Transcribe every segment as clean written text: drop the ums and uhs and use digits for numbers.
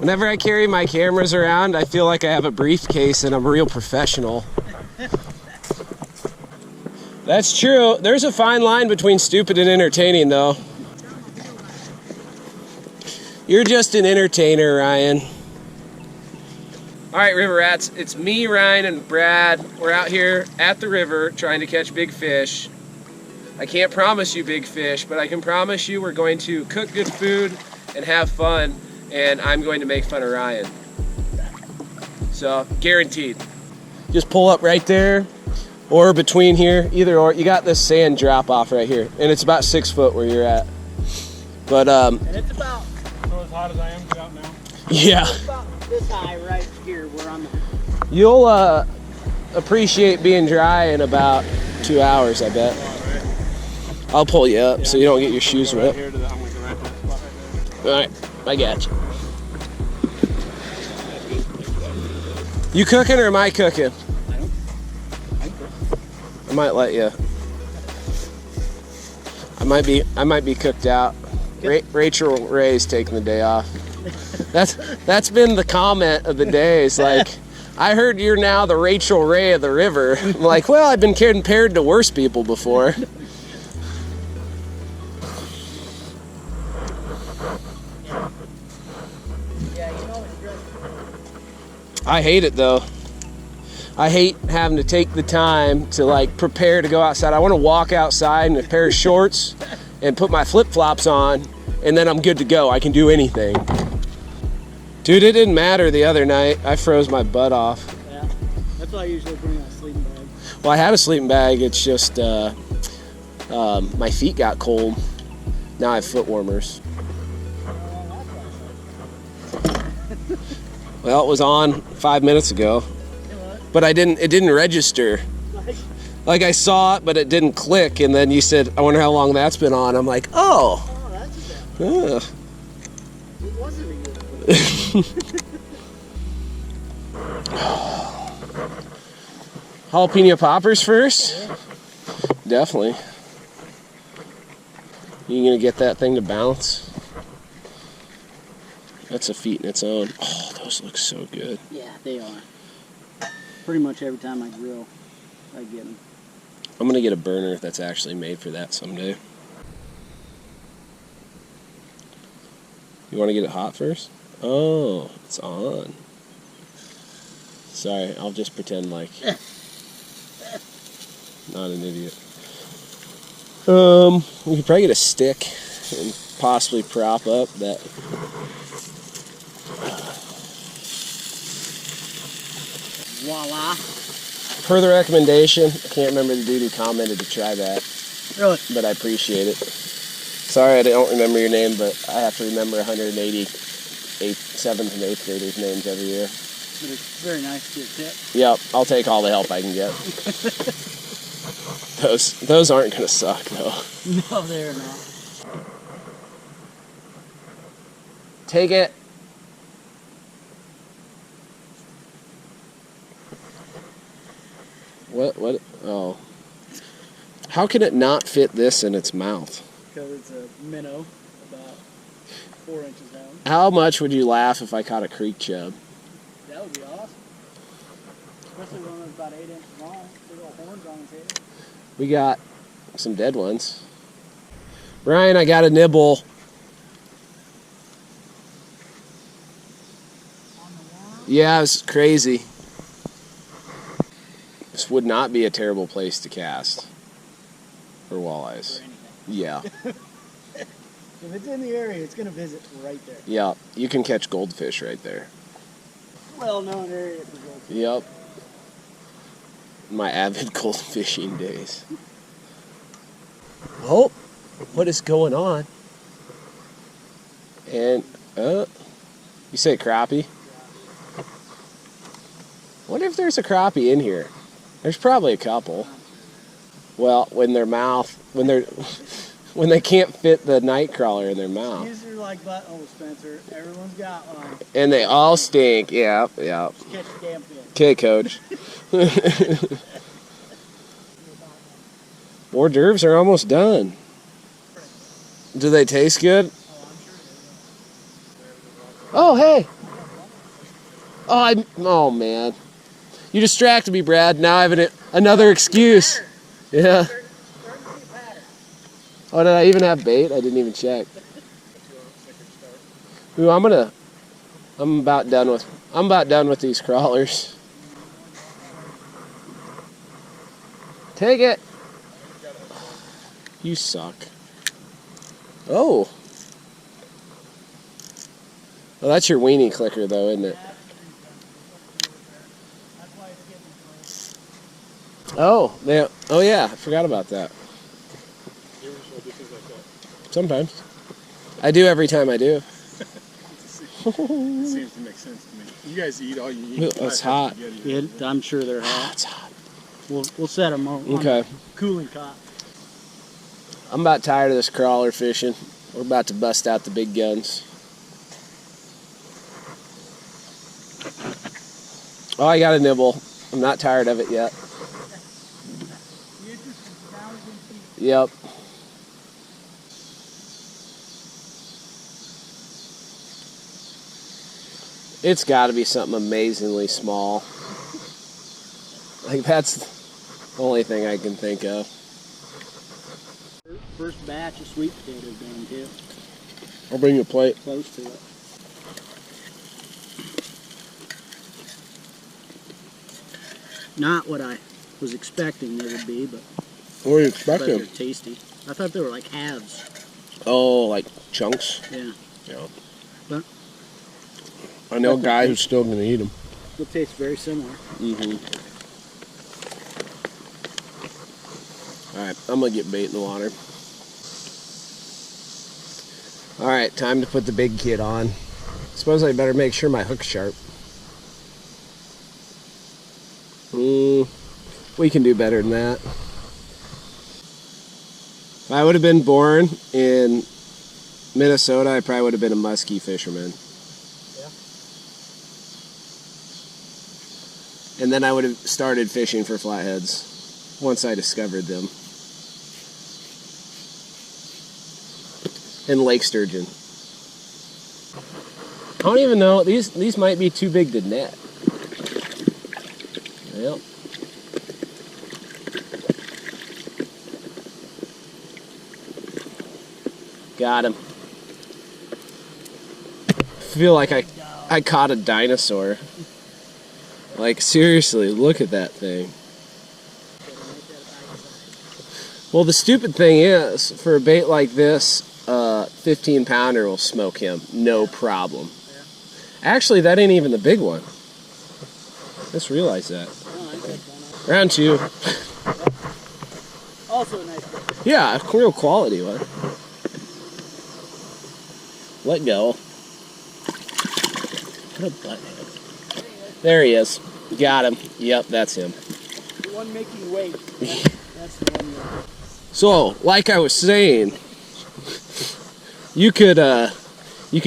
Whenever I carry my cameras around, I feel like I have a briefcase and I'm a real professional. That's true. There's a fine line between stupid and entertaining, though. You're just an entertainer, Ryan. All right, River Rats, it's me, Ryan, and Brad. We're out here at the river trying to catch big fish. I can't promise you big fish, but I can promise you we're going to cook good food and have fun, and I'm going to make fun of Ryan. So, guaranteed. Just pull up right there, or between here, either or. You got this sand drop off right here, and it's about 6 foot where you're at. But, and it's about... So as hot as I am out now? Yeah. It's about this high right here where I'm... You'll appreciate being dry in about 2 hours, I bet. I'll pull you up so you don't get your shoes wet. Alright, I got you. You cooking or am I cooking? I might let you. I might be cooked out. Rachel Ray's taking the day off. That's been the comment of the day. It's like, I heard you're now the Rachel Ray of the river. I'm like, well, I've been compared to worse people before. I hate it though. I hate having to take the time to like prepare to go outside. I want to walk outside in a pair of shorts and put my flip-flops on, and then I'm good to go. I can do anything. Dude, it didn't matter the other night. I froze my butt off. Yeah, that's why I usually bring a sleeping bag. Well, I had a sleeping bag. It's just my feet got cold. Now I have foot warmers. Well, it was on 5 minutes ago, but it didn't register. Like I saw it, but it didn't click, and then you said, I wonder how long that's been on. I'm like, oh. That's it wasn't a good Jalapeno poppers first? Yeah. Definitely. You gonna get that thing to bounce? That's a feat in its own. Oh, those look so good. Yeah, they are. Pretty much every time I grill, I get them. I'm gonna get a burner that's actually made for that someday. You wanna get it hot first? Oh, it's on. Sorry, I'll just pretend like not an idiot. We could probably get a stick and possibly prop up that. Voila. Per the recommendation, I can't remember the dude who commented to try that. Really? But I appreciate it. Sorry I don't remember your name, but I have to remember 180 7th and 8th graders' names every year. But it's very nice to get a tip. Yep, I'll take all the help I can get. Those aren't going to suck, though. No, they're not. Take it. What? Oh. How can it not fit this in its mouth? Because it's a minnow about 4 inches down. How much would you laugh if I caught a creek chub? That would be awesome. Especially one that's about 8 inches long. Big old horns on his head. We got some dead ones. Ryan, I got a nibble. Yeah, it's crazy. This would not be a terrible place to cast for walleyes. Yeah. If it's in the area, it's going to visit right there. Yeah, you can catch goldfish right there. Well-known area for goldfish. Yep. My avid gold fishing days. Oh, what is going on? And, you say crappie? What if there's a crappie in here? There's probably a couple. Well, when they can't fit the night crawler in their mouth. These are like buttholes, Spencer. Everyone's got one. And they all stink. Yeah. Just catch the damn fish. Okay, coach. Hors d'oeuvres are almost done. Do they taste good? Oh, hey. Oh man. You distracted me, Brad. Now I have another excuse. Yeah. Oh, did I even have bait? I didn't even check. Ooh, I'm about done with these crawlers. Take it. You suck. Oh. Well, that's your weenie clicker, though, isn't it? Oh, yeah. Oh, yeah. I forgot about that. Sometimes. I do every time I do. It seems to make sense to me. You guys eat all you eat. It's hot. Yeah, I'm sure they're hot. It's hot. We'll set them on Okay. cooling cot. I'm about tired of this crawler fishing. We're about to bust out the big guns. Oh, I got a nibble. I'm not tired of it yet. Yep. It's got to be something amazingly small. Like, that's the only thing I can think of. First batch of sweet potatoes down too. I'll bring you a plate. Close to it. Not what I was expecting they would be, but What are you they're expecting? tasty. I thought they were like halves. Oh, like chunks? Yeah. Yeah. But I know a guy who's still going to eat them. they'll taste very similar. Mm-hmm. Alright, I'm going to get bait in the water. Alright, time to put the big kid on. Suppose I better make sure my hook's sharp. We can do better than that. If I would have been born in Minnesota, I probably would have been a muskie fisherman. Yeah. And then I would have started fishing for flatheads once I discovered them. And lake sturgeon. I don't even know, these might be too big to net. Yep. Got him. I feel like I caught a dinosaur. Like, seriously, look at that thing. Well, the stupid thing is, for a bait like this, 15-pounder will smoke him, no problem. Actually, that ain't even the big one. Just realized that. Round two. Also a nice bait. Yeah, real quality one. Let go. What a butthead. There he is. Got him. Yep, that's him. The one making weight. That's the one. So, like I was saying, you could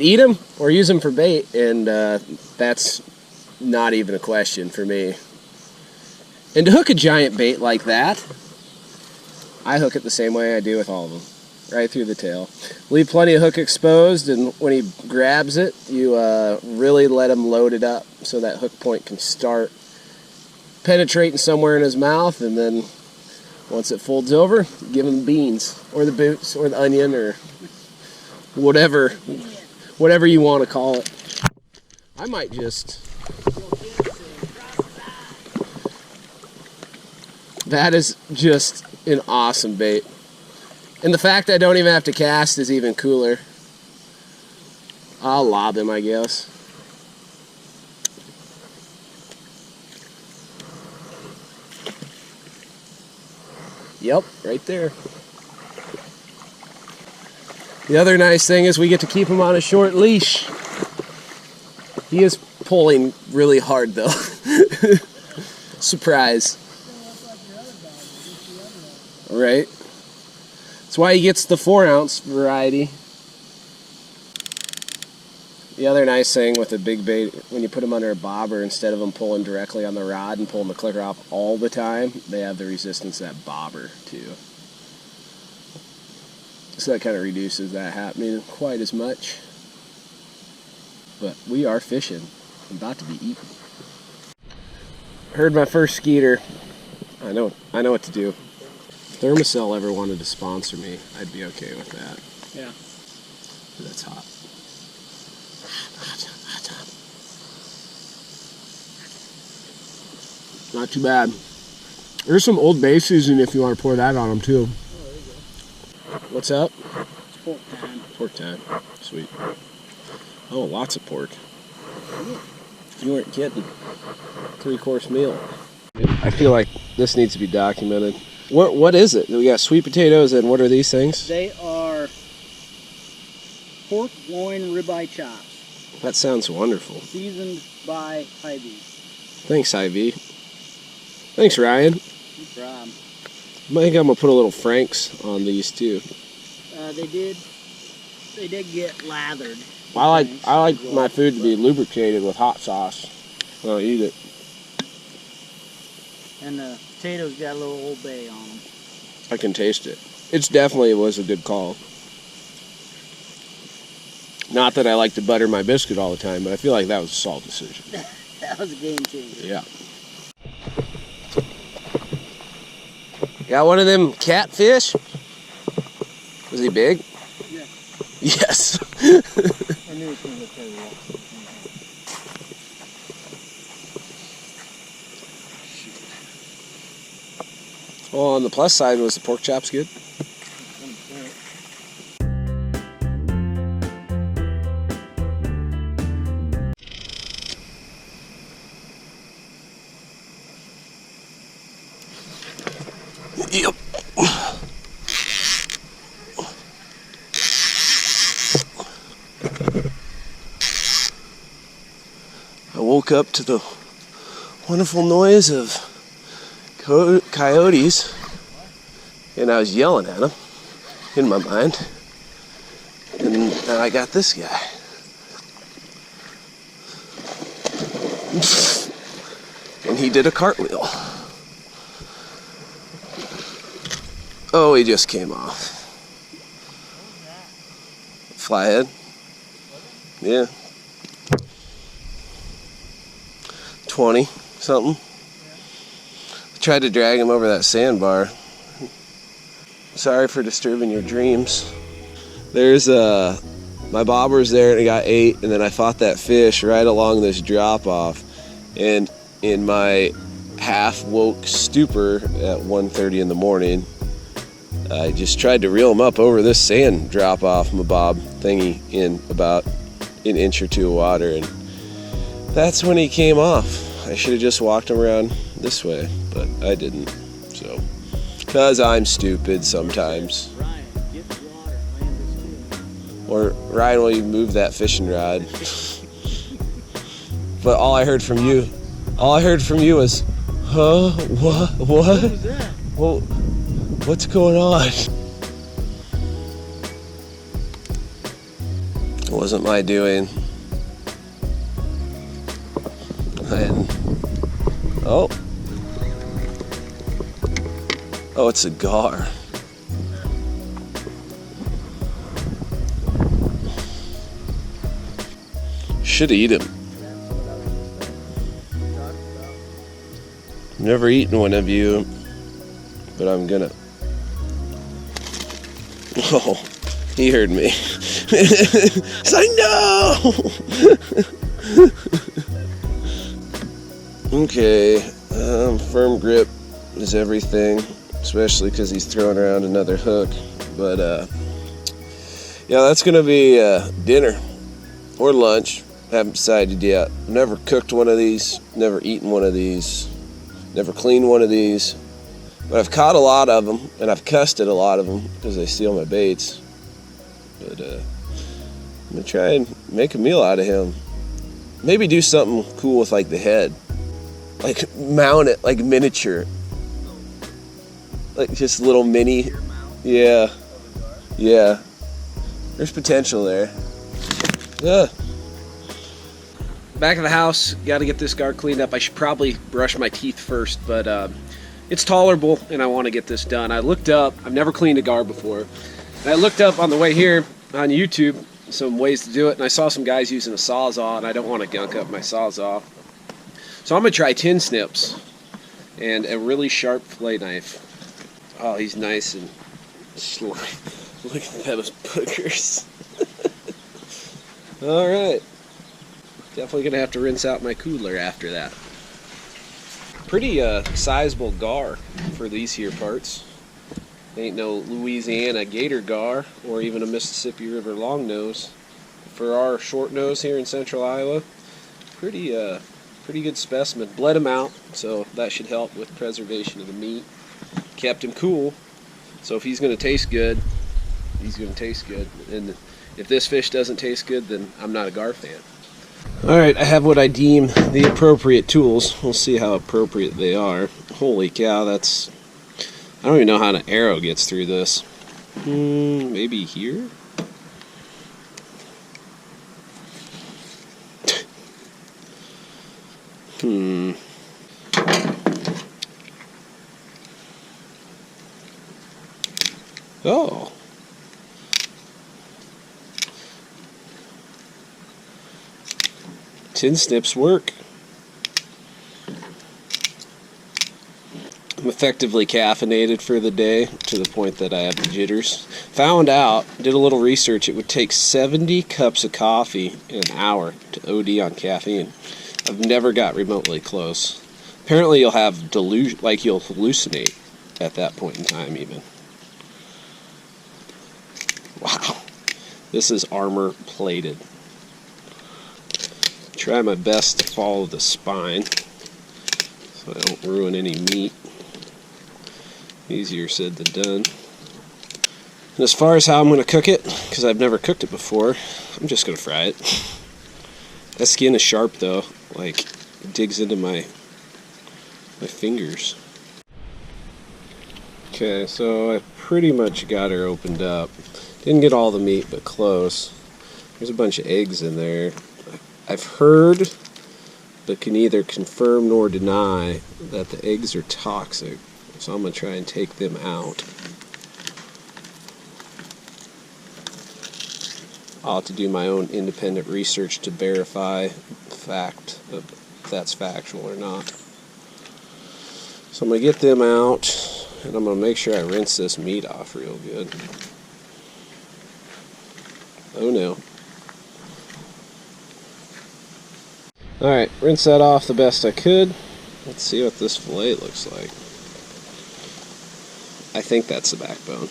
eat them or use them for bait, and that's not even a question for me. And to hook a giant bait like that, I hook it the same way I do with all of them, right through the tail. Leave plenty of hook exposed, and when he grabs it, you really let him load it up so that hook point can start penetrating somewhere in his mouth, and then once it folds over, give him the beans, or the boots, or the onion, or whatever you want to call it. I might just... That is just an awesome bait. And the fact I don't even have to cast is even cooler. I'll lob him, I guess. Yep, right there. The other nice thing is we get to keep him on a short leash. He is pulling really hard though. Surprise. Right? That's why he gets the 4-ounce variety. The other nice thing with a big bait, when you put them under a bobber, instead of them pulling directly on the rod and pulling the clicker off all the time, they have the resistance of that bobber too. So that kind of reduces that happening quite as much. But we are fishing. about to be eaten. Heard my first skeeter. I know what to do. If Thermacell ever wanted to sponsor me, I'd be okay with that. Yeah. That's hot. Not too bad. There's some Old Bay seasoning if you want to pour that on them too. Oh, there you go. What's up? It's pork time. Pork time. Sweet. Oh, lots of pork. You weren't kidding. 3-course meal. I feel like this needs to be documented. What is it? We got sweet potatoes, and what are these things? They are pork loin ribeye chops. That sounds wonderful. Seasoned by Hy-Vee. Thanks, Hy-Vee. Thanks, Ryan. No problem. I think I'm gonna put a little Frank's on these too. They did get lathered. I like my food to be lubricated with hot sauce. I'll eat it. And the potatoes got a little Old Bay on them. I can taste it. It's definitely was a good call. Not that I like to butter my biscuit all the time, but I feel like that was a solid decision. That was a game changer. Yeah. Got one of them catfish? Was he big? Yeah. Yes. I knew it was going to look very well. Well, on the plus side, was the pork chops good? Yep. I woke up to the wonderful noise of coyotes, and I was yelling at them in my mind, and then I got this guy. And he did a cartwheel. Oh, he just came off. Flyhead? Yeah. 20 something. Tried to drag him over that sandbar. Sorry for disturbing your dreams. There's my bobber's there and he got 8, and then I fought that fish right along this drop off, and in my half woke stupor at 1:30 in the morning, I just tried to reel him up over this sand drop off my bob thingy in about an inch or two of water, and that's when he came off. I should have just walked him around this way, but I didn't. So, because I'm stupid sometimes. Ryan, get in the water and land this too. Or Ryan, will you move that fishing rod? But all I heard from you was, huh? What? What was that? Well, what's going on? It wasn't my doing. Oh, it's a gar. Should eat him. Never eaten one of you, but I'm gonna. Oh, he heard me. He's like, no! Okay, firm grip is everything, especially because he's throwing around another hook. But yeah, that's gonna be dinner or lunch. Haven't decided yet. Never cooked one of these, never eaten one of these, never cleaned one of these. But I've caught a lot of them, and I've cussed at a lot of them because they steal my baits. But I'm gonna try and make a meal out of him. Maybe do something cool with like the head. Like mount it like miniature. Like just little mini. Yeah. Yeah. There's potential there. Yeah. Back of the house, gotta get this gar cleaned up. I should probably brush my teeth first, but it's tolerable and I want to get this done. I looked up, I've never cleaned a gar before, and I looked up on the way here on YouTube some ways to do it, and I saw some guys using a Sawzall, and I don't want to gunk up my Sawzall. So I'm going to try tin snips and a really sharp fillet knife. Oh, he's nice and slimy. Look at those boogers. Alright. Definitely going to have to rinse out my cooler after that. Pretty sizable gar for these here parts. Ain't no Louisiana gator gar or even a Mississippi River longnose. For our short nose here in central Iowa, pretty good specimen. Bled him out, so that should help with preservation of the meat. Kept him cool, so if he's going to taste good, he's going to taste good. And if this fish doesn't taste good, then I'm not a gar fan. Alright, I have what I deem the appropriate tools. We'll see how appropriate they are. Holy cow, that's... I don't even know how an arrow gets through this. Maybe here? Oh. Tin snips work. I'm effectively caffeinated for the day to the point that I have the jitters. Found out, did a little research, it would take 70 cups of coffee in an hour to OD on caffeine. I've never got remotely close. Apparently you'll have you'll hallucinate at that point in time even. Wow. This is armor plated. Try my best to follow the spine so I don't ruin any meat. Easier said than done. And as far as how I'm going to cook it, because I've never cooked it before, I'm just going to fry it. That skin is sharp though, like it digs into my fingers. Okay, so I pretty much got her opened up. Didn't get all the meat, but close. There's a bunch of eggs in there. I've heard, but can neither confirm nor deny, that the eggs are toxic. So I'm going to try and take them out. I'll have to do my own independent research to verify if that's factual or not. So I'm going to get them out, and I'm going to make sure I rinse this meat off real good. Oh no. Alright, rinse that off the best I could. Let's see what this fillet looks like. I think that's the backbone.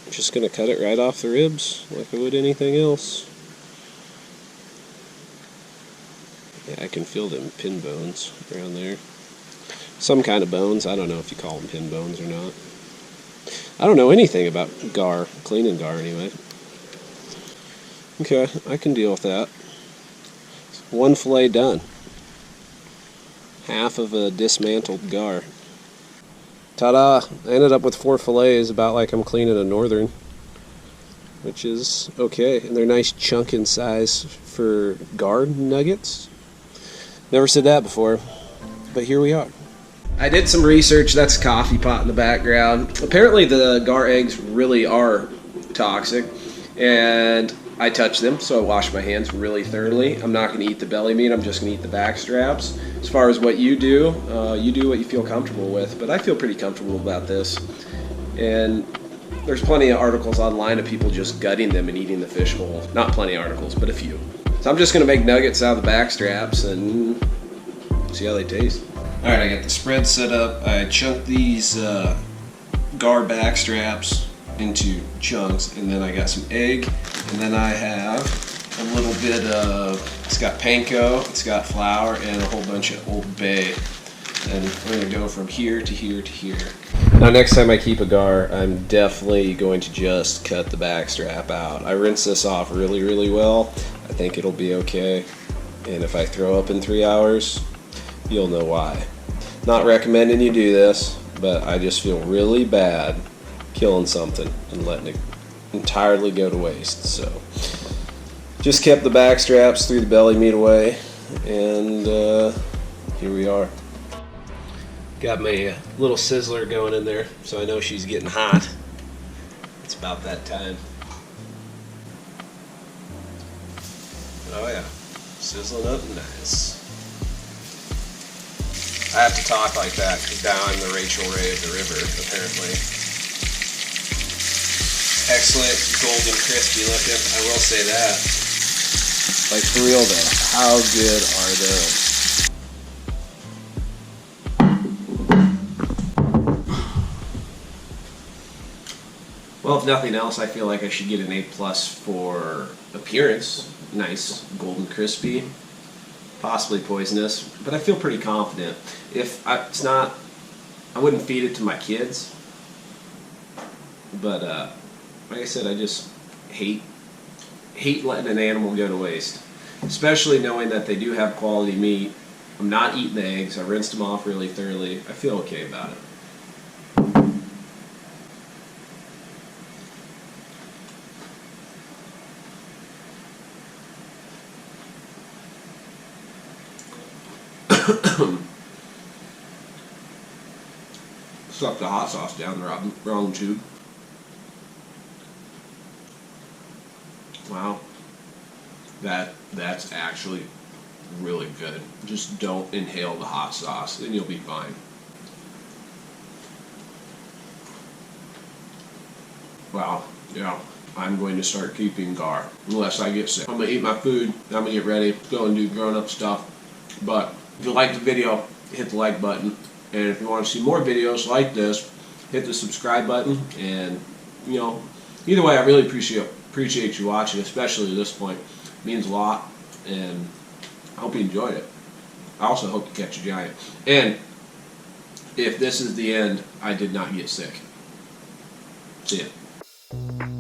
I'm just going to cut it right off the ribs like I would anything else. Yeah, I can feel them pin bones around there. Some kind of bones. I don't know if you call them pin bones or not. I don't know anything about gar, cleaning gar anyway. Okay, I can deal with that. One fillet done. Half of a dismantled gar. Ta-da! I ended up with 4 fillets, about like I'm cleaning a northern. Which is okay, and they're nice chunk in size for gar nuggets. Never said that before, but here we are. I did some research. That's a coffee pot in the background. Apparently the gar eggs really are toxic, and I touched them, so I washed my hands really thoroughly. I'm not going to eat the belly meat. I'm just going to eat the back straps. As far as what you do what you feel comfortable with, but I feel pretty comfortable about this. And there's plenty of articles online of people just gutting them and eating the fish whole. Not plenty of articles, but a few. So I'm just going to make nuggets out of the back straps and see how they taste. Alright, I got the spread set up. I chunked these gar back straps into chunks, and then I got some egg, and then I have a little bit of, it's got panko, it's got flour, and a whole bunch of Old Bay. And we're going to go from here to here to here. Now next time I keep a gar, I'm definitely going to just cut the back strap out. I rinse this off really, really well. I think it'll be okay. And if I throw up in 3 hours, you'll know why. Not recommending you do this, but I just feel really bad killing something and letting it entirely go to waste. So Just kept the back straps, threw the belly meat away, and here we are. Got my little sizzler going in there, so I know she's getting hot. It's about that time. Oh yeah, sizzling up nice. I have to talk like that because now I'm the Rachel Ray of the river, apparently. Excellent, golden, crispy looking. I will say that. Like for real though, how good are those? Well, if nothing else, I feel like I should get an A+ for appearance. Nice, golden, crispy, possibly poisonous, but I feel pretty confident. If it's not, I wouldn't feed it to my kids. But like I said, I just hate letting an animal go to waste, especially knowing that they do have quality meat. I'm not eating the eggs. I rinsed them off really thoroughly. I feel okay about it. Stuck the hot sauce down the wrong tube. Wow, that's actually really good. Just don't inhale the hot sauce, and you'll be fine. Wow, yeah, I'm going to start keeping Gar unless I get sick. I'm gonna eat my food. I'm gonna get ready, go and do grown-up stuff. But if you like the video, hit the like button. And if you want to see more videos like this, hit the subscribe button. And, you know, either way, I really appreciate you watching, especially at this point. It means a lot, and I hope you enjoyed it. I also hope you catch a giant. And if this is the end, I did not get sick. See ya.